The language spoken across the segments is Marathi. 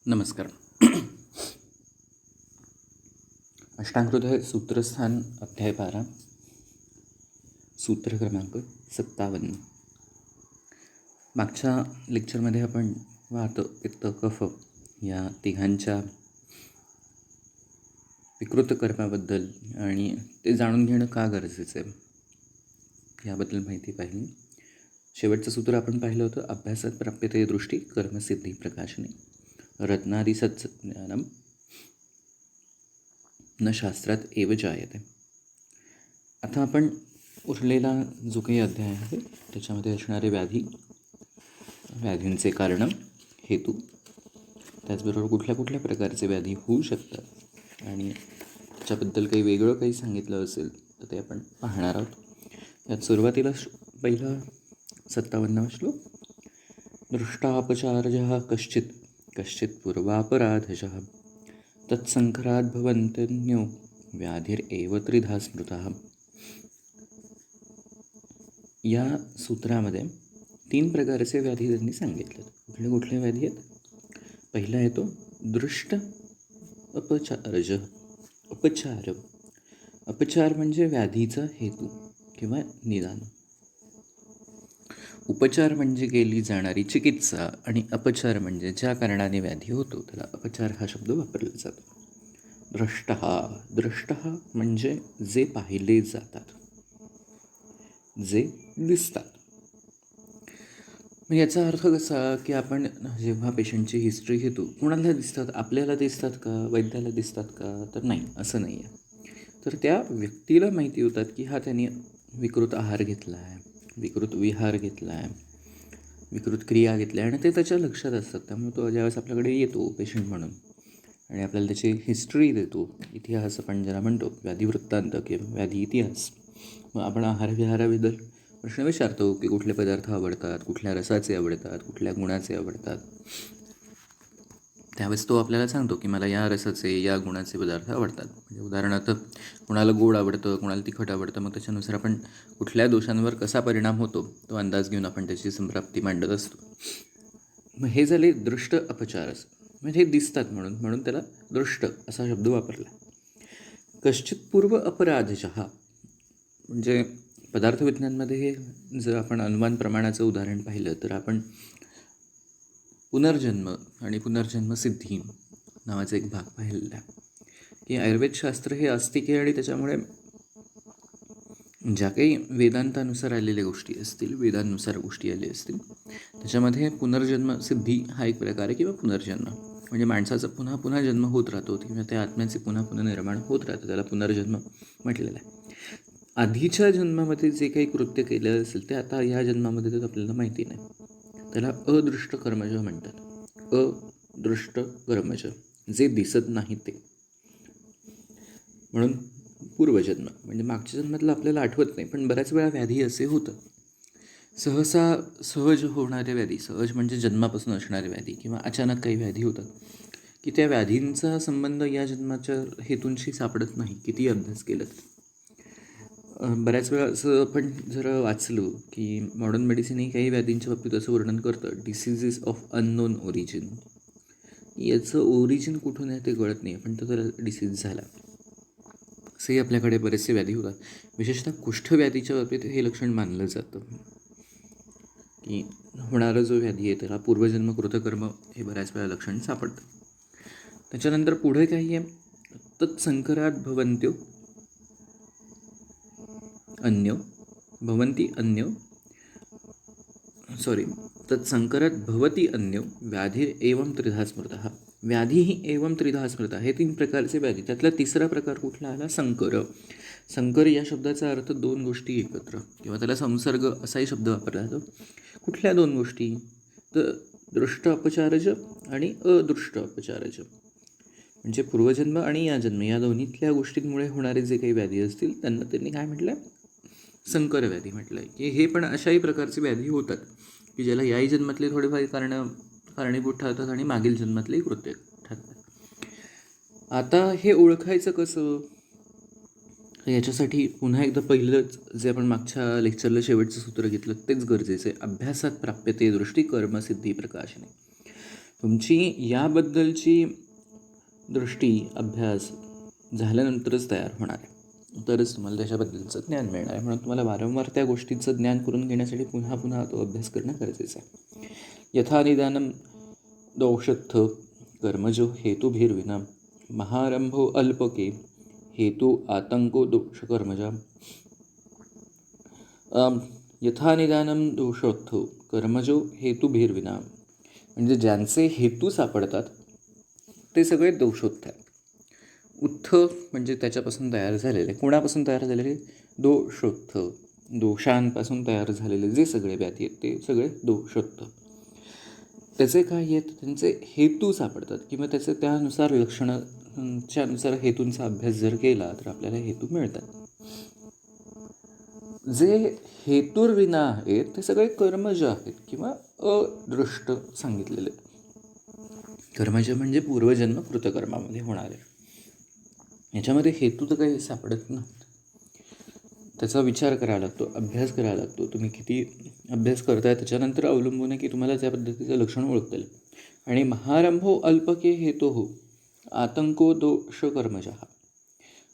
नमस्कार. अष्टांगहृदय सूत्रस्थान अध्याय 12 सूत्र क्रमांक 57. मागच्या लेक्चरमध्ये आपण वात, पित्त, कफ या तिघांच्या विकृत कर्माबद्दल आणि ते जाणून घेणं का गरजेचं आहे याबद्दल माहिती पाहिली. शेवटचं सूत्र आपण पाहिलं होतं, अभ्यासात प्राप्यते दृष्टी कर्मसिद्धी प्रकाशने रत्नादि सत्ज्ञानम न शास्त्रात एव जायते. आता आपण उरलेला जो काही अध्याय आहे त्याच्यामध्ये असणारे व्याधींचे कारण, हेतू, त्याचबरोबर कुठल्या कुठल्या प्रकारचे व्याधी होऊ शकतात आणि त्याच्याबद्दल काही वेगळं काही सांगितलं असेल तर ते आपण पाहणार आहोत. यात सुरुवातीला पहिला 57वा श्लोक, दृष्टापचारजः कश्चित पूर्वापराधजः तत्संकरात भवन्त्यन्यो व्याधिरेव त्रिधा स्मृतः. या सूत्रामध्ये 3 प्रकारचे व्याधी त्यांनी सांगितले. कुठले कुठले व्याधी आहेत? पहिला येतो दृष्ट अपचार म्हणजे व्याधीचा हेतू किंवा निदान. उपचार म्हणजे केली जाणारी चिकित्सा आणि अपचार म्हणजे ज्या कारणाने व्याधी होतो त्याला अपचार हा शब्द वापरला जातो. दृष्ट म्हणजे जे पाहिले जातात, जे दिसतात. याचा अर्थ कसा की आपण जेव्हा पेशंटची हिस्ट्री घेतो, कोणाला दिसतात? आपल्याला दिसतात का? वैद्याला दिसतात का? तर नाही, असं नाही आहे. तर त्या व्यक्तीला माहिती होतात की हा त्याने विकृत आहार घेतला आहे, विकृत विहार घेतला आहे, विकृत क्रिया घेतल्या आणि ते त्याच्या लक्षात असतात. त्यामुळे तो ज्यावेळेस आपल्याकडे येतो पेशंट म्हणून आणि आपल्याला त्याची हिस्ट्री देतो, इतिहास आपण ज्याला म्हणतो, व्याधी वृत्तांत किंवा व्याधी इतिहास, मग आपण आहार विहाराबद्दल प्रश्न विचारतो की कुठले पदार्थ आवडतात, कुठल्या रसाचे आवडतात, कुठल्या गुणाचे आवडतात. त्यावेळेस तो आपल्याला सांगतो की मला या रसाचे या गुणाचे पदार्थ आवडतात. म्हणजे उदाहरणार्थ कोणाला गोड आवडतं, कोणाला तिखट आवडतं, मग त्याच्यानुसार आपण कुठल्या दोषांवर कसा परिणाम होतो तो अंदाज घेऊन आपण त्याची संप्राप्ती मांडत असतो. मग हे झाले दृष्ट अपचारस, म्हणजे हे दिसतात म्हणून त्याला दृष्ट असा शब्द वापरला. कश्चित पूर्व अपराधजः म्हणजे पदार्थ विज्ञानमध्ये हे जर आपण अनुमान प्रमाणाचं उदाहरण पाहिलं तर आपण पुनर्जन्म आणि पुनर्जन्म सिद्धी नावाचा एक भाग पाहिलेला आहे की आयुर्वेदशास्त्र हे आस्तिक आहे आणि त्याच्यामुळे ज्या काही वेदांतानुसार आलेल्या गोष्टी असतील, वेदांनुसार गोष्टी आल्या असतील, त्याच्यामध्ये पुनर्जन्म सिद्धी हा एक प्रकार आहे किंवा पुनर्जन्म म्हणजे माणसाचा पुन्हा पुन्हा जन्म होत राहतो किंवा त्या आत्म्याचे पुन्हा पुन्हा निर्माण होत राहतं, त्याला पुनर्जन्म म्हटलेलं आहे. आधीच्या जन्मामध्ये जे काही कृत्य केलं असेल ते आता ह्या जन्मामध्ये तर आपल्याला माहिती नाही, त्याला अदृष्ट कर्मज म्हणतात. अदृष्ट कर्मज, जे दिसत नाही ते. म्हणून पूर्वजन्म म्हणजे मागच्या जन्मातलं आपल्याला आठवत नाही, पण बऱ्याच वेळा व्याधी असे होतं, सहज होणारे व्याधी, सहज म्हणजे जन्मापासून असणारे व्याधी किंवा अचानक काही व्याधी होतात की त्या व्याधींचा संबंध या जन्माच्या हेतूंशी सापडत नाही, किती अभ्यास केलं. बऱ्याच वेळा असं आपण जर वाचलो की मॉडर्न मेडिसिनही काही व्याधींच्या बाबतीत असं वर्णन करतं, डिसीजेस ऑफ अननोन ओरिजिन. याचं ओरिजिन कुठून आहे ते कळत नाही, पण तो त्याला डिसीज झाला. असेही आपल्याकडे बरेचसे व्याधी होतात. विशेषतः कुष्ठव्याधीच्या बाबतीत हे लक्षण मानलं जातं की होणारा जो व्याधी आहे त्याला पूर्वजन्म कृतकर्म हे बऱ्याच वेळा लक्षण सापडतं. त्याच्यानंतर पुढे काही आहे, तत्संकरात भवन्त्यो अन्यो तत्संकरात भवती अन्यो व्याधी एवं त्रिधा स्मृतः. व्याधी ही एवं त्रिधा स्मृतः, हे 3 प्रकारचे व्याधी. त्यातला तिसरा प्रकार कुठला आला? संकर या शब्दाचा अर्थ 2 गोष्टी एकत्र किंवा त्याला संसर्ग असाही शब्द वापरला जातो. कुठल्या 2 गोष्टी? तर दृष्ट अपचारज आणि अदृष्ट अपचारज, म्हणजे पूर्वजन्म आणि या जन्म या दोन्हीतल्या गोष्टींमुळे होणारे जे काही व्याधी असतील त्यांना त्यांनी काय म्हटलं? संकर व्याधी म्हटलं आहे. की हे पण अशाही प्रकारचे व्याधी होतात की ज्याला याही जन्मातले थोडेफार कारणीभूत ठरतात आणि मागील जन्मातलेही कृत्य ठरतात. आता हे ओळखायचं कसं? याच्यासाठी पुन्हा एकदा पहिलंच जे आपण मागच्या लेक्चरला शेवटचं सूत्र घेतलं तेच गरजेचं आहे. अभ्यासात प्राप्यते दृष्टी कर्मसिद्धी प्रकाशने. तुमची याबद्दलची दृष्टी अभ्यास झाल्यानंतरच तयार होणार आहे, तरच तुम्हाला त्याच्याबद्दलचं ज्ञान मिळणार आहे. म्हणून तुम्हाला वारंवार त्या गोष्टीचं ज्ञान करून घेण्यासाठी पुन्हा पुन्हा तो अभ्यास करणं गरजेचं आहे. यथा निदानं दोषत्थ कर्मजो हेतुभिर्विना महारंभो अल्पके हेतू आतंको दोषकर्मजा. यथा निदानं दोषोत्थ कर्मजो हेतुभिर्विना, म्हणजे ज्यांचे हेतू सापडतात ते सगळे दोषोत्थ आहेत. उत्थ म्हणजे त्याच्यापासून तयार झालेले, कोणापासून तयार झालेले? दोषोत्थ, दोषांपासून तयार झालेले जे सगळे व्याधी आहेत ते सगळे दोषोत्थ. त्याचे काय आहेत? त्यांचे हेतू सापडतात किंवा त्याचे त्यानुसार लक्षणाच्यानुसार हेतूंचा अभ्यास जर केला तर आपल्याला हेतू मिळतात. जे हेतुर्विना आहेत ते सगळे कर्मज आहेत किंवा अदृष्ट सांगितलेले. कर्मज म्हणजे पूर्वजन्म कृतकर्मामध्ये होणारे. याच्यामध्ये हेतू तर काही सापडत नाही, त्याचा विचार करावा लागतो, अभ्यास करावा लागतो. तुम्ही किती अभ्यास करताय त्याच्यानंतर अवलंबून आहे की तुम्हाला त्या पद्धतीचं लक्षण ओळखता येईल. आणि महारंभो अल्पके हेतो हो आतंको दोष कर्मजा,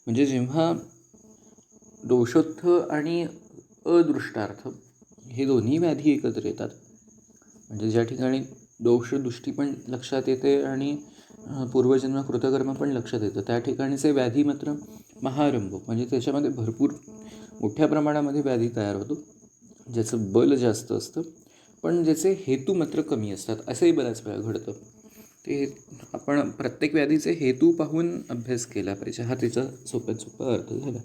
म्हणजे जेव्हा दोषोत्थ आणि अदृष्टार्थ हे दोन्ही व्याधी एकत्र येतात, म्हणजे ज्या ठिकाणी दोषदृष्टी पण लक्षात येते आणि पूर्वजन्म कृतकर्म पण लक्षात येतं, त्या ठिकाणीचे व्याधी मात्र महारंभ, म्हणजे त्याच्यामध्ये भरपूर मोठ्या प्रमाणामध्ये व्याधी तयार होतो, ज्याचं बल जास्त असतं पण ज्याचे हेतू मात्र कमी असतात, असंही बऱ्याच वेळा घडतं. ते आपण प्रत्येक व्याधीचे हेतू पाहून अभ्यास केला पाहिजे, हा त्याचा सोप्यात सोपा अर्थ झाला.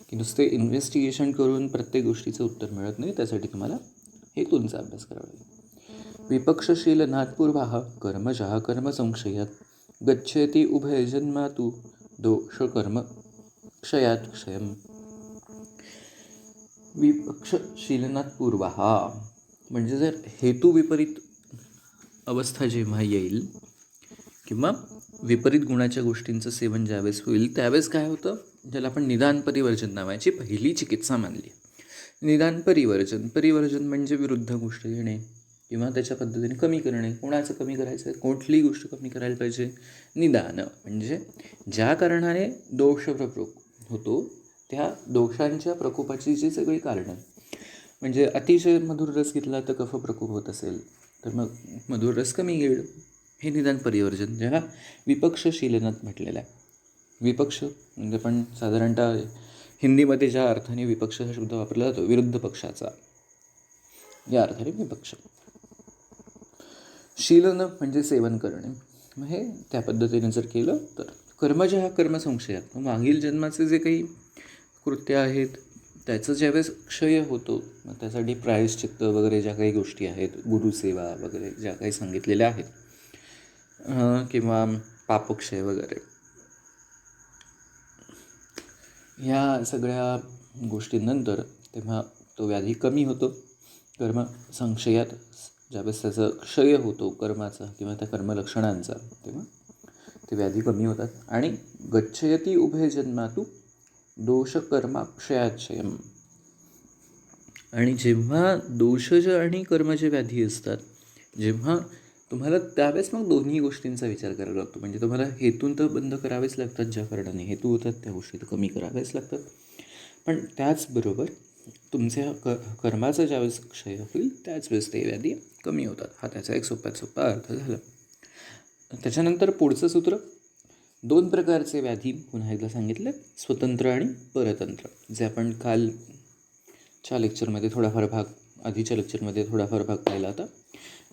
की नुसते इन्व्हेस्टिगेशन करून प्रत्येक गोष्टीचं उत्तर मिळत नाही, त्यासाठी तुम्हाला हेतूंचा अभ्यास करावा लागेल. विपक्षशील नात्पूर्वाः कर्मजः कर्मसंशयात् गच्छति उभयजन्मातु दोषकर्म क्षयात् क्षयम्. विपक्षशीलनात्पूर्वाः म्हणजे जर हेतू विपरीत अवस्था जेव्हा येईल किंवा विपरीत गुणाच्या गोष्टींचं सेवन ज्यावेळेस होईल त्यावेळेस काय होतं, ज्याला आपण निदान परिवर्जन नावाची पहिली चिकित्सा मानली. निदान परिवर्जन म्हणजे विरुद्ध गोष्ट घेणे किंवा त्याच्या पद्धतीने कमी करणे. कोणाचं कमी करायचं आहे, कुठली गोष्ट कमी करायला पाहिजे? निदान म्हणजे ज्या कारणाने दोष प्रकोप होतो त्या दोषांच्या प्रकोपाची जी सगळी कारणं, म्हणजे अतिशय मधुर रस घेतला तर कफ प्रकोप होत असेल तर मग मधुर रस कमी घेईल, हे निदान परिवर्जन ज्याला विपक्षशीलनात म्हटलेलं आहे. विपक्ष म्हणजे पण साधारणतः हिंदीमध्ये ज्या अर्थाने विपक्ष हा शब्द वापरला जातो, विरुद्ध पक्षाचा, या अर्थाने विपक्ष. शीलन म्हणजे सेवन करणे, मग हे त्या पद्धतीने जर केलं तर कर्मज हा कर्मसंशयात, मागील जन्माचे जे काही कृत्य आहेत त्याचं ज्यावेळेस क्षय होतो, मग त्यासाठी प्रायश्चित्त वगैरे ज्या काही गोष्टी आहेत, गुरुसेवा वगैरे ज्या काही सांगितलेल्या आहेत किंवा पापक्षय वगैरे, ह्या सगळ्या गोष्टींनंतर तेव्हा तो व्याधी कमी होतो. कर्मसंशयात ज्यावेळेस त्याचा क्षय होतो कर्माचा किंवा त्या कर्मलक्षणांचा, तेव्हा ते व्याधी कमी होतात. आणि गच्छयती उभयजन्मातु दोषकर्माक्षयाक्षयम्, आणि जेव्हा दोषज आणि कर्मज व्याधी असतात जेव्हा तुम्हाला त्यावेळेस मग दोन्ही गोष्टींचा विचार करावा लागतो. म्हणजे तुम्हाला हेतून तर बंद करावेच लागतात, ज्या कारणाने हेतू होतात त्या गोष्टी तर कमी कराव्याच लागतात, पण त्याचबरोबर तुमच्या कर्माचा ज्यावेळेस क्षय होईल त्याच वेळेस ते व्याधी कमी होतात. हा त्याचा एक सोप्यात सोपा अर्थ झाला. त्याच्यानंतर पुढचं सूत्र, 2 प्रकारचे व्याधी पुन्हा एकदा सांगितले, स्वतंत्र आणि परतंत्र, जे आपण कालच्या लेक्चरमध्ये थोडाफार भाग, आधीच्या लेक्चरमध्ये थोडाफार भाग पाहिला होता.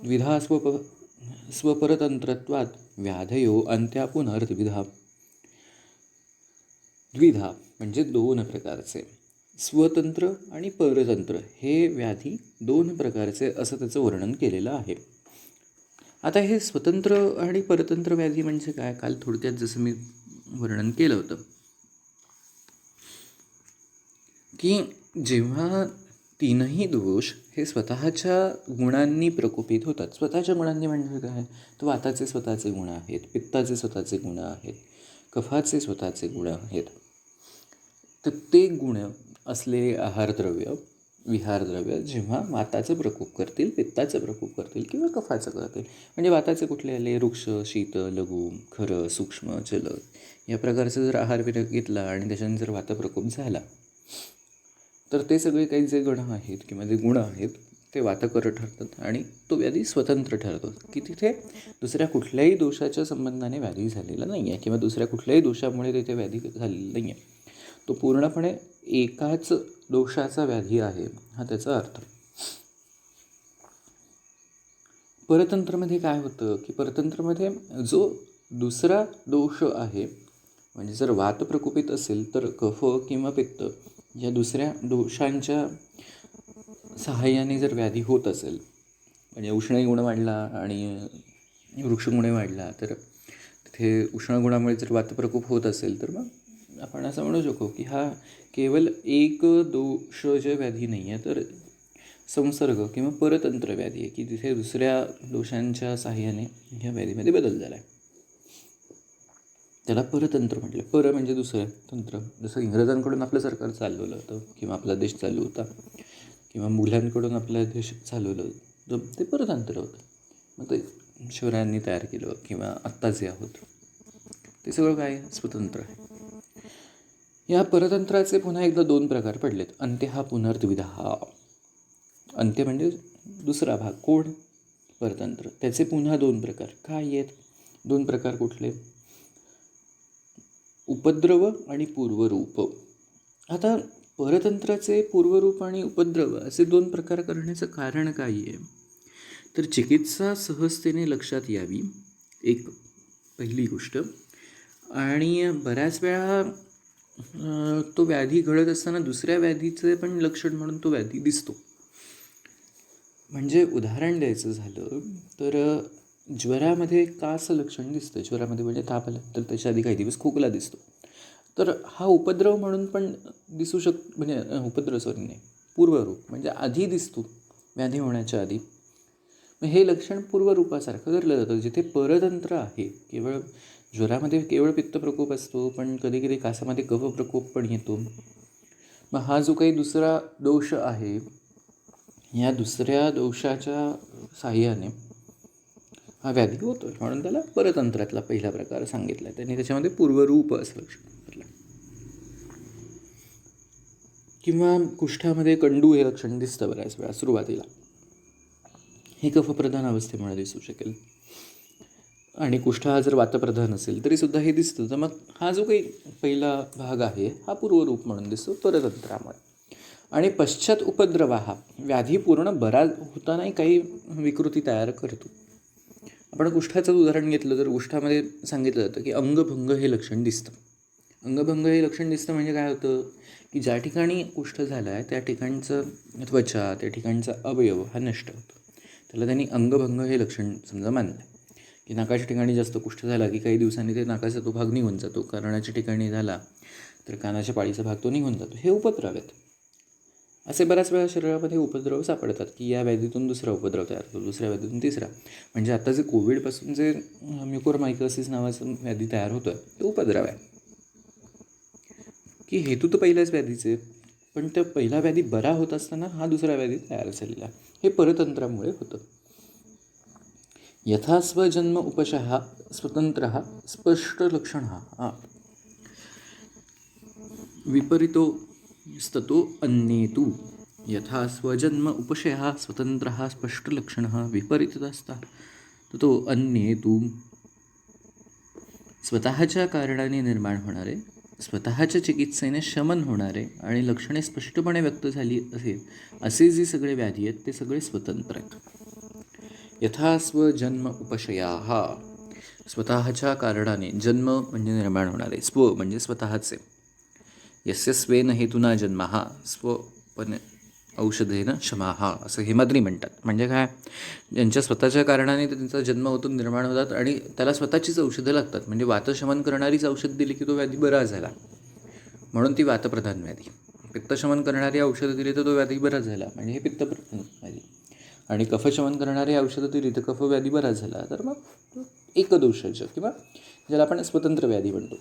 द्विधा स्वपरतंत्रत्वात व्याधयो अंत्या पुनर्द्विधा. द्विधा म्हणजे 2 प्रकारचे, स्वतंत्र आणि परतंत्र हे व्याधी 2 प्रकारचे असं त्याचं वर्णन केलेलं आहे. आता हे स्वतंत्र आणि परतंत्र व्याधी म्हणजे काय, काल थोडक्यात जसं मी वर्णन केलं होतं की जेव्हा तीनही दोष हे स्वतःच्या गुणांनी प्रकोपित होतात. स्वतःच्या गुणांनी म्हणजे काय, तर वाताचे स्वतःचे गुण आहेत, पित्ताचे स्वतःचे गुण आहेत, कफाचे स्वतःचे गुण आहेत. तर ते गुण असलेले आहारद्रव्य विहारद्रव्य जेव्हा वाताचं प्रकोप करतील, पित्ताचं प्रकोप करतील किंवा कफाचं करतील. म्हणजे वाताचे कुठले आले? वृक्ष, शीत, लघु, खर, सूक्ष्म, जल या प्रकारचा जर आहार घेतला आणि त्याच्याने जर वातप्रकोप झाला तर ते सगळे काही जे गण आहेत किंवा जे गुण आहेत ते वातकर ठरतात आणि तो व्याधी स्वतंत्र ठरतो, की तिथे दुसऱ्या कुठल्याही दोषाच्या संबंधाने व्याधी झालेला नाही आहे किंवा दुसऱ्या कुठल्याही दोषामुळे तिथे व्याधी झालेली नाही आहे. तो पूर्णपणे एकाच दोषाचा व्याधी आहे, हा त्याचा अर्थ. परतंत्रमध्ये काय होतं की परतंत्रमध्ये जो दुसरा दोष आहे, म्हणजे जर वात प्रकोपित असेल तर कफ किंवा पित्त या दुसऱ्या दोषांच्या सहाय्याने जर व्याधी होत असेल, म्हणजे उष्ण गुण वाढला आणि वृक्षगुण वाढला तर तिथे उष्णगुणामुळे जर वातप्रकोप होत असेल तर मग आपण असं म्हणू शकतो की हा केवळ एक दोष जे व्याधी नाही आहे तर संसर्ग किंवा परतंत्र व्याधी आहे, की तिथे दुसऱ्या दोषांच्या सहाय्याने ह्या व्याधीमध्ये बदल झाला आहे. त्याला परतंत्र म्हटलं. पर म्हणजे दुसरं तंत्र, जसं इंग्रजांकडून आपलं सरकार चालवलं होतं किंवा आपला देश चालू होता किंवा मुघलांकडून आपला देश चालवलं होतं, ते परतंत्र होतं. मग ते शिवरायांनी तयार केलं किंवा आत्ता जे आहोत ते सगळं काय स्वतंत्र आहे. या परतंत्राचे पुन्हा एकदा दोन प्रकार पडलेत. अंत्य हा पुनर्द्विधा. अंत्य म्हणजे दुसरा भाग. कोण? परतंत्र. त्याचे पुन्हा दोन प्रकार काय आहेत? दोन प्रकार कुठले? उपद्रव आणि पूर्वरूप. आता परतंत्राचे पूर्वरूप आणि उपद्रव असे दोन प्रकार करण्याचं कारण काय आहे? तर चिकित्सा सहजतेने लक्षात यावी, एक पहिली गोष्ट. आणि बऱ्याच वेळा तो व्याधी घडत असताना दुसऱ्या व्याधीचे पण लक्षण म्हणून तो व्याधी दिसतो. म्हणजे उदाहरण द्यायचं झालं तर ज्वरामध्ये का असं लक्षण दिसतं? ज्वरामध्ये म्हणजे ताप आला तर त्याच्या आधी काही दिवस खोकला दिसतो, तर हा उपद्रव म्हणून पण दिसू म्हणजे पूर्वरूप म्हणजे आधी दिसतो, व्याधी होण्याच्या आधी. मग हे लक्षण पूर्वरूपासारखं धरलं जातं. जिथे परतंत्र आहे, केवळ ज्वरामध्ये केवळ पित्त प्रकोप असतो, पण कधी कधी कासामध्ये कफ प्रकोप पण येतो. मग हा जो काही दुसरा दोष आहे, या दुसऱ्या दोषाच्या साह्याने हा व्याधी होतो, म्हणून त्याला परतंत्रातला पहिला प्रकार सांगितला. त्यांनी त्याच्यामध्ये पूर्वरूप असं लक्षण धरलं. किंवा कुष्ठामध्ये कंडू हे लक्षण दिसतं बऱ्याच वेळा सुरुवातीला. हे कफप्रधान अवस्थेमुळे दिसू शकेल. आणि कुष्ठ हा जर वातप्रधान असेल तरी सुद्धा हे दिसतं. तर मग हा जो काही पहिला भाग आहे हा पूर्वरूप म्हणून दिसतो परतंत्रामुळे. आणि पश्चात उपद्रव हा व्याधी पूर्ण बरा होतानाही काही विकृती तयार करतो. आपण कुष्ठाचं उदाहरण घेतलं तर कुष्ठामध्ये सांगितलं जातं की अंगभंग हे लक्षण दिसतं. अंगभंग हे लक्षण दिसतं म्हणजे काय होतं की ज्या ठिकाणी कुष्ठ झाला आहे त्या ठिकाणचं त्वचा, त्या ठिकाणचा अवयव हा नष्ट होतो. त्याला त्यांनी अंगभंग हे लक्षण समजा मानलं आहे. की नाकाच्या ठिकाणी जास्त कुष्ठ झाला की काही दिवसांनी ते नाकाचा तो भाग निघून जातो. कर्णाच्या ठिकाणी झाला तर कानाच्या पाळीचा भाग तो निघून जातो. हे उपद्रव आहेत. असे बऱ्याच वेळा शरीरामध्ये उपद्रव सापडतात की या व्याधीतून दुसरा उपद्रव तयार होतो, दुसऱ्या व्याधीतून तिसरा. म्हणजे आता जे कोविडपासून जे म्युकोरमायकोसिस नावाचं व्याधी तयार होतं ते उपद्रव आहे. की हेतू तर पहिल्याच व्याधीचे, पण त्या पहिला व्याधी बरा होत असताना हा दुसरा व्याधी तयार झालेला. हे परतंत्रामुळे होतं. यथा स्वजन्म उपशः स्वतंत्र स्पष्ट लक्षण हा विपरीतो स्ततो अन्येतु. यथा स्वजन्म उपशयः स्वतंत्रः स्पष्टलक्षणः विपरीतस्तः ततो अन्येतु. स्वतःच्या कारणाने निर्माण होणारे, स्वतःच्या चिकित्सेने शमन होणारे आणि लक्षणे स्पष्टपणे व्यक्त झाली असेल असे जे सगळे व्याधी आहेत ते सगळे स्वतंत्र आहेत. यथा स्वजन्म उपशयाः, स्वतःच्या कारणाने, जन्म म्हणजे निर्माण होणारे, स्व म्हणजे स्वतःचे, यस्य स्वेन हेतुना जन्म हा स्वपन औषधेन क्षमाः असं हेमाद्री म्हणतात. म्हणजे काय? ज्यांच्या स्वतःच्या कारणाने त्यांचा जन्म होतो, निर्माण होतात आणि त्याला स्वतःचीच औषधं लागतात. म्हणजे वातशमन करणारीच औषध दिली की तो व्याधी बरा झाला, म्हणून ती वातप्रधान व्याधी. पित्तशमन करणारी औषधं दिली तर तो व्याधी बरा झाला, म्हणजे हे पित्तप्रधान व्याधी. आणि कफशमन करणारी औषधं दिली तर कफव्याधी बरा झाला, तर मग एकदोषाचं किंवा ज्याला आपण स्वतंत्र व्याधी म्हणतो.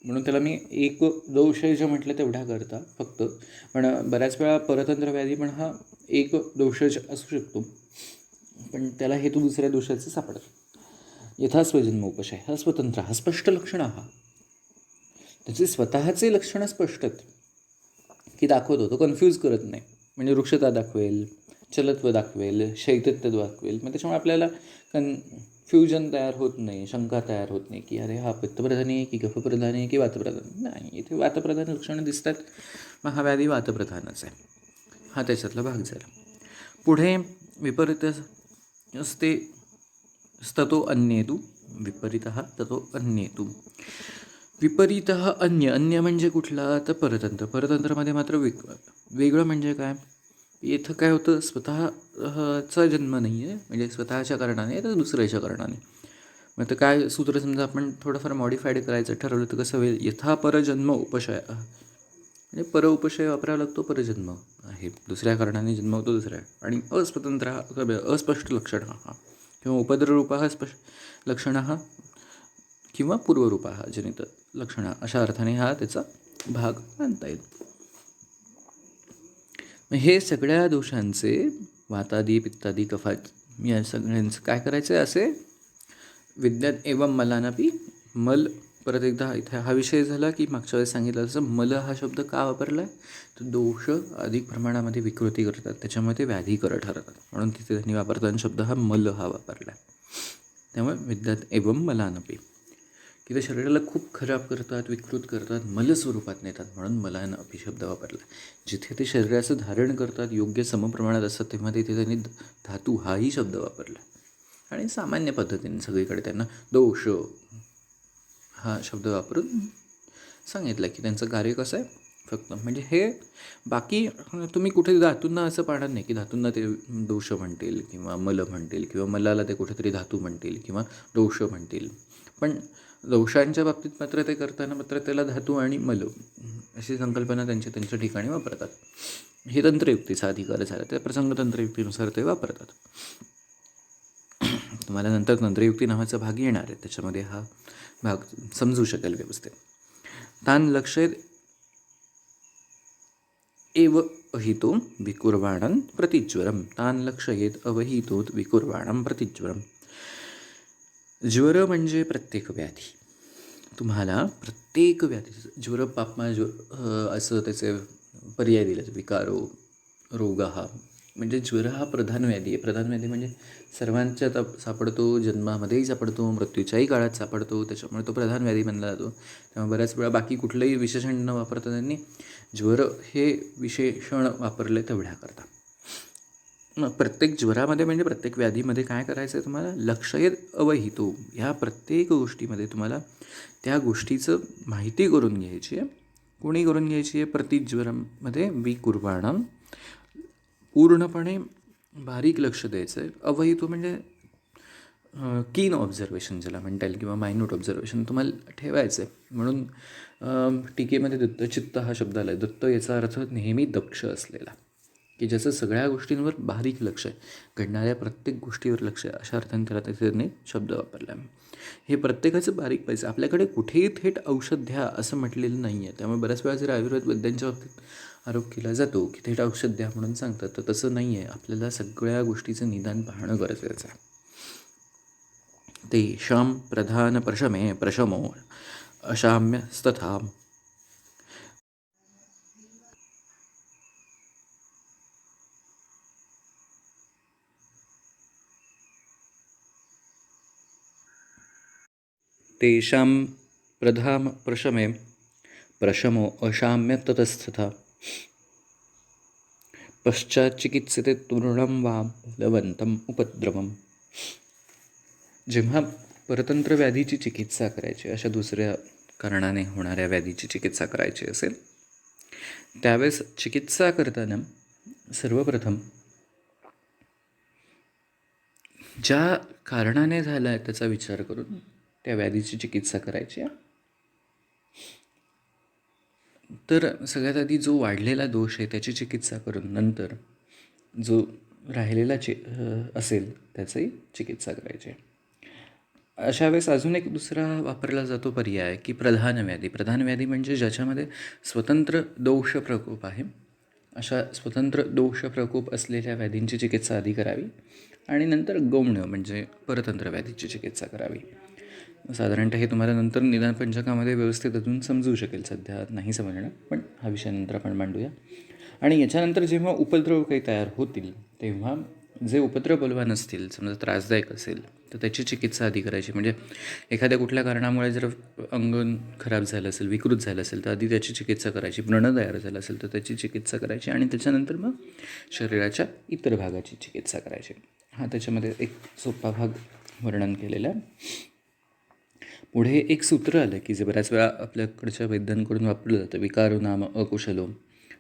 म्हणून त्याला मी एक दोष जे म्हटलं तेवढा करता फक्त. पण बऱ्याच वेळा परतंत्र व्याधी पण हा एक दोषज असू शकतो, पण त्याला हेतू दुसऱ्या दोषाचे सापडतो. यथास्वजन्म उपशय हा स्वतंत्र, हा स्पष्ट लक्षण, हा त्याचे स्वतःचे लक्षणं स्पष्ट आहेत की दाखवतो, तो कन्फ्यूज करत नाही. म्हणजे वृक्षता दाखवेल, चलत्व दाखवेल, शैत्यत्व दाखवेल. मग त्याच्यामुळे आपल्याला कन्फ्युजन तयार होत नाही, शंका तयार होत नाही की अरे हा पित्तप्रधानी आहे की कफप्रधानी आहे की वातप्रधान. नाही, इथे वातप्रधान लक्षणं दिसतात, मग हा व्याधी वातप्रधानच आहे. हा त्याच्यातला भाग झाला. पुढे विपरीत असते ततो अन्येतू, विपरीतः ततो अन्येतू. विपरीतः अन्य, अन्य म्हणजे कुठला, तर परतंत्र. परतंत्रामध्ये मात्र वेगळं म्हणजे काय, इथं काय होतं, स्वतःचा जन्म नाही आहे म्हणजे स्वतःच्या कारणाने, तर दुसऱ्याच्या कारणाने. मग तर काय सूत्र समजा आपण थोडंफार मॉडिफाईड करायचं ठरवलं तर कसं होईल, यथा परजन्म उपशय, म्हणजे पर उपशय वापरावा लागतो. परजन्म आहे, दुसऱ्या कारणाने जन्म होतो दुसऱ्या. आणि अस्वतंत्र अस्पष्ट लक्षण हा किंवा उपद्रवरूपा हा स्पष्ट लक्षण हा किंवा पूर्वरूपा हा जनित लक्षण, अशा अर्थाने हा त्याचा भाग मानता येईल. हे सगळ्या दोषांचे, वातादी पित्तादी कफात, या सगळ्यांचं काय करायचं आहे, असे विद्यात एवं मलानपी. मल, परत एकदा इथे हा विषय झाला की मागच्या वेळेस सांगितलं तसं मल हा शब्द का वापरला आहे, तर दोष अधिक प्रमाणामध्ये विकृती करतात, त्याच्यामध्ये व्याधीकर ठरतात, म्हणून तिथे त्यांनी वापरताना शब्द हा मल हा वापरला आहे. त्यामुळे विद्यात एवं मलानपी, की ते शरीराला खूप खराब करतात, विकृत करतात, मल स्वरूपात नेतात, म्हणून मलान अपी शब्द वापरला. जिथे ते शरीराचं धारण करतात, योग्य समप्रमाणात असतात, तेव्हा तिथे त्यांनी धातू हाही शब्द वापरला. आणि सामान्य पद्धतीने सगळीकडे त्यांना दोष हा शब्द वापरून सांगितलं की त्यांचं कार्य कसं आहे फक्त. म्हणजे हे बाकी तुम्ही कुठे धातूंना असं पाहणार नाही की धातूंना ते दोष म्हणतील किंवा मल म्हणतील किंवा मलाला ते कुठेतरी धातू म्हणतील किंवा दोष म्हणतील. पण दोषांच्या बाबतीत मात्र ते करताना मात्र त्याला धातू आणि मल अशी संकल्पना त्यांच्या ठिकाणी वापरतात. हे तंत्रयुक्तीचा अधिकार झाला, त्या प्रसंग तंत्रयुक्तीनुसार ते वापरतात. तुम्हाला नंतर तंत्रयुक्ती नावाचा भाग येणार आहे, त्याच्यामध्ये हा भाग समजू शकेल व्यवस्थित. तान लक्षेत एव अहितो विकुर्वाणं प्रतिज्वरम, तान लक्षयेत अवहितोत विकुर्वाणं प्रतिज्वरम. ज्वर म्हणजे प्रत्येक व्याधी. तुम्हाला प्रत्येक व्याधी, ज्वर पापमा ज्वर असं त्याचे पर्याय दिले, विकारो रोग हा म्हणजे ज्वर हा प्रधान व्याधी आहे. प्रधान व्याधी म्हणजे सर्वांच्यात सापडतो, जन्मामध्येही सापडतो, मृत्यूच्याही काळात सापडतो, त्याच्यामुळे तो प्रधान व्याधी मानला जातो. त्यामुळे बऱ्याच वेळा बाकी कुठलंही विशेषण न वापरता त्यांनी ज्वर हे विशेषण वापरले तेवढ्या करता. मग प्रत्येक ज्वरामध्ये म्हणजे प्रत्येक व्याधीमध्ये काय करायचं आहे तुम्हाला, लक्षयेत अवहितो, ह्या प्रत्येक गोष्टीमध्ये तुम्हाला त्या गोष्टीचं माहिती करून घ्यायची आहे. कोणी करून घ्यायची आहे, प्रतिज्वरामध्ये विकुर्वाणं, पूर्णपणे बारीक लक्ष द्यायचं आहे. अवहितो म्हणजे कीन ऑब्झर्वेशन ज्याला म्हणता येईल किंवा मायन्यूट ऑब्झर्वेशन तुम्हाला ठेवायचं आहे. म्हणून टीकेमध्ये दत्तचित्त हा शब्द आला आहे. दत्त याचा अर्थ नेहमी दक्ष असलेला, की ज्याचं सगळ्या गोष्टींवर बारीक लक्ष आहे, घडणाऱ्या प्रत्येक गोष्टीवर लक्ष आहे, अशा अर्थाने त्याला त्याने शब्द वापरला आहे. हे प्रत्येकाचं बारीक पाहिजे. आपल्याकडे कुठेही थेट औषध द्या असं म्हटलेलं नाही आहे. त्यामुळे बऱ्याच वेळा जर आयुर्वेद वैद्यांच्या बाबतीत आरोप केला जातो की थेट औषध द्या म्हणून सांगतात, तर तसं नाही आहे. आपल्याला सगळ्या गोष्टीचं निदान पाहणं गरजेचं आहे. तेषां प्रधान प्रशमे प्रशमो अशाम्यस्तथा. तेषां प्रधान प्रशमे प्रशमो अशाम्य ततस्तथा. पश्चाच्चिकित्सते तूर्णं वा बलवन्तम् उपद्रवम्. जेव्हा परतंत्र व्याधीची चिकित्सा करायची, अशा दुसऱ्या कारणाने होणाऱ्या व्याधीची चिकित्सा करायची असेल, त्यावेळेस चिकित्सा करताना सर्वप्रथम ज्या कारणाने झाला आहे त्याचा विचार करून त्या व्याधीची चिकित्सा करायची आहे. तर सगळ्यात आधी जो वाढलेला दोष आहे त्याची चिकित्सा करून नंतर जो राहिलेला असेल त्याचंही चिकित्सा करायची आहे. अशा वेळेस अजून एक दुसरा वापरला जातो पर्याय की प्रधान व्याधी. प्रधान व्याधी म्हणजे ज्याच्यामध्ये स्वतंत्र दोष प्रकोप आहे. अशा स्वतंत्र दोष प्रकोप असलेल्या व्याधींची चिकित्सा आधी करावी आणि नंतर गौण म्हणजे परतंत्र व्याधीची चिकित्सा करावी. साधारणतः हे तुम्हाला नंतर निदान पंचकामध्ये व्यवस्थित अजून समजू शकेल. सध्या नाही समजणार, पण हा विषय नंतर आपण मांडूया. आणि याच्यानंतर जेव्हा उपद्रव काही तयार होतील तेव्हा जे उपद्रव बलवान असतील, समजा त्रासदायक असेल, तर त्याची चिकित्सा आधी करायची. म्हणजे एखाद्या कुठल्या कारणामुळे जर अंग खराब झालं असेल, विकृत झालं असेल, तर आधी त्याची चिकित्सा करायची. व्रण तयार झालं असेल तर त्याची चिकित्सा करायची आणि त्याच्यानंतर मग शरीराच्या इतर भागाची चिकित्सा करायची. हा त्याच्यामध्ये एक सोपा भाग वर्णन केलेला आहे. पुढे एक सूत्र आलं की जे बऱ्याच वेळा आपल्याकडच्या वैद्यांकडून वापरलं जातं. विकारो नाम अकुशलो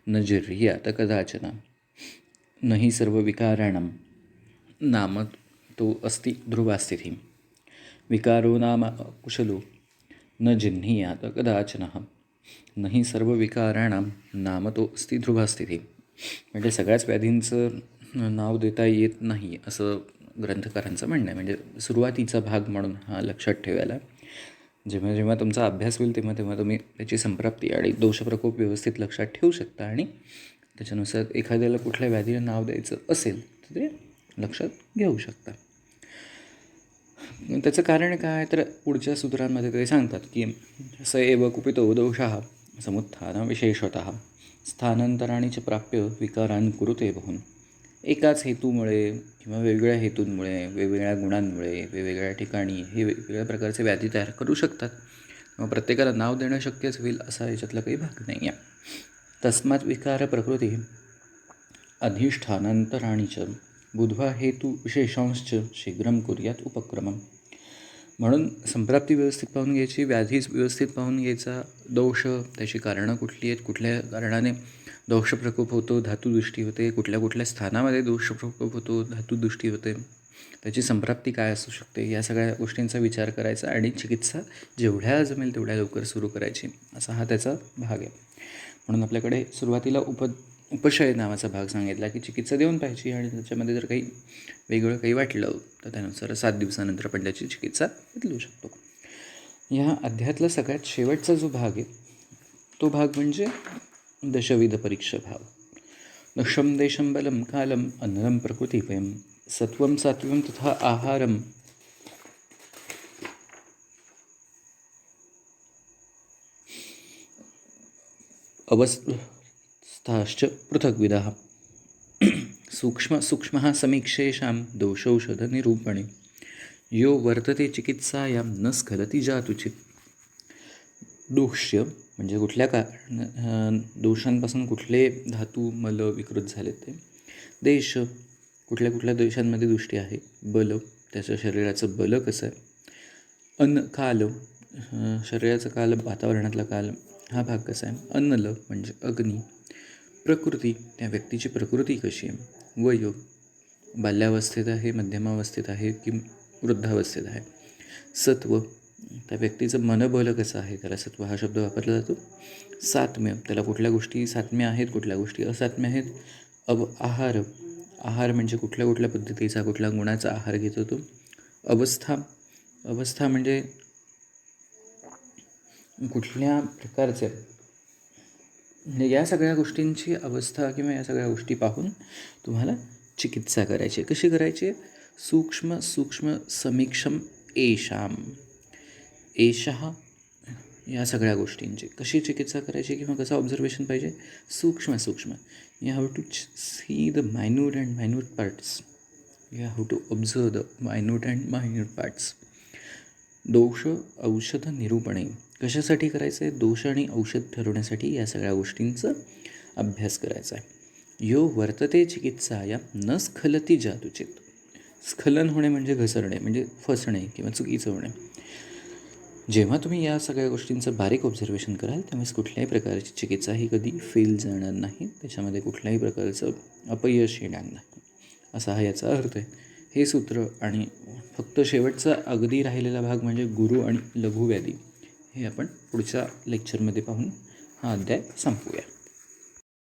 न जिर्ह्यात कदाचन नहि सर्व विकाराणं नाम तो अस्ति ध्रुवास्थिती. विकारो नाम कुशलो न जिह्यात कदाचन नहि सर्व विकाराणां नाम तो अस्ति ध्रुवास्थिती. म्हणजे सगळ्याच व्याधींचं नाव देता येत नाही असं ग्रंथकारांचं म्हणणं आहे. म्हणजे सुरुवातीचा भाग म्हणून हा लक्षात ठेवायला. जेव्हा जेव्हा तुमचा अभ्यास होईल तेव्हा तेव्हा तुम्ही त्याची संप्राप्ती आणि दोषप्रकोप व्यवस्थित लक्षात ठेवू शकता आणि त्याच्यानुसार एखाद्याला कुठल्या व्याधीला नाव द्यायचं असेल तर ते लक्षात घेऊ शकता. त्याचं कारण काय तर पुढच्या सूत्रांमध्ये ते सांगतात की स एव कुपितो दोषः समुत्थान विशेषतः स्थानांतराणी च प्राप्य विकारान कुरुते बहुन. एकाच हेतूमुळे किंवा वेगवेगळ्या हेतूंमुळे, वेगवेगळ्या गुणांमुळे, वेगवेगळ्या ठिकाणी हे वेगवेगळ्या प्रकारचे व्याधी तयार करू शकतात. मग प्रत्येकाला नाव देणं शक्यच होईल असा याच्यातला काही भाग नाही आहे. तस्मात् विकार प्रकृती अधिष्ठानांतराणी च बुद्ध्वा हेतू विशेषांश्च शीघ्रं कुर्यात उपक्रमम्. म्हणून संप्राप्ती व्यवस्थित पाहून घ्यायची, व्याधी व्यवस्थित पाहून घ्यायचा, दोष त्याची कारणं कुठली आहेत, कुठल्या कारणाने दोषप्रकोप होतो, धातुदृष्टी होते, कुठल्या कुठल्या स्थानामध्ये दोषप्रकोप होतो, धातुदृष्टी होते, त्याची संप्राप्ती काय असू शकते, या सगळ्या गोष्टींचा विचार करायचा आणि चिकित्सा जेवढ्या जमेल तेवढ्या लवकर सुरू करायची, असा हा त्याचा भाग आहे. म्हणून आपल्याकडे सुरुवातीला उपशय नावाचा भाग सांगितला की चिकित्सा देऊन पाहिजे आणि त्याच्यामध्ये जर काही वेगळं काही वाटलं तर त्यानुसार 7 दिवसानंतर आपण त्याची चिकित्सा बदलू शकतो. ह्या अध्यायातला सगळ्यात शेवटचा जो भाग आहे तो भाग म्हणजे दशविध परीक्षा भाव. दशम देशम बलम कालम अन्नम प्रकृतिपयम सत्वम सात्वम तथा आहारम अवस्थाश्च पृथग्विधः सूक्ष्म समीक्षेषां दोषौषधनिरूपणे यो वर्तते चिकित्सायां न स्खलति जातुचित. दोष्य म्हणजे कुठल्या दोषांपासून कुठले धातू मल विकृत झाले ते. देश कुठल्या कुठल्या देशांमध्ये दृष्टी आहे. बल त्याच्या शरीराचं बल कसं आहे. अन्न काल शरीराचा काल, वातावरणातला काल, हा भाग कसा आहे. अन्नल म्हणजे अग्नी. प्रकृती त्या व्यक्तीची प्रकृती कशी आहे. वय बाल्यावस्थेत आहे, मध्यमावस्थेत आहे की वृद्धावस्थेत आहे. सत्व त्या व्यक्तीचं मनबल कसं आहे, त्याला सत्व हा शब्द वापरला जातो. सात्म्य त्याला कुठल्या गोष्टी सात्म्य आहेत, कुठल्या गोष्टी असात्म्य आहेत. आहार म्हणजे कुठल्या कुठल्या पद्धतीचा, कुठल्या गुणाचा आहार घेतो तो. अवस्था म्हणजे कुठल्या प्रकारचे, म्हणजे या सगळ्या गोष्टींची अवस्था किंवा या सगळ्या गोष्टी पाहून तुम्हाला चिकित्सा करायची. कशी करायची. सूक्ष्म समीक्षम एषः या सगळ्या गोष्टींची कशी चिकित्सा करायची किंवा कसं ऑब्झर्वेशन पाहिजे. सूक्ष्म you have to see the minute and minute parts. You have to observe the minute and minute parts. दोष औषध निरूपणे कशासाठी करायचं आहे. दोष आणि औषध ठरवण्यासाठी या सगळ्या गोष्टींचा अभ्यास करायचा आहे. यो वर्तते चिकित्साया न स्खलति जातुचित. स्खलन होणे म्हणजे घसरणे, म्हणजे फसणे किंवा चुकीचं होणे. जेव्हा तुम्ही या सगळ्या गोष्टींचं बारीक ऑब्झर्वेशन कराल तेव्हाच कुठल्याही प्रकारची चिकित्सा ही कधी फेल जाणार नाही, त्याच्यामध्ये कुठल्याही प्रकारचं अपयश येणार नाही, असा हा याचा अर्थ आहे. हे सूत्र आणि फक्त शेवटचा अगदी राहिलेला भाग म्हणजे गुरु आणि लघुव्याधी हे आपण पुढच्या लेक्चरमध्ये पाहून हा अध्याय संपवूया.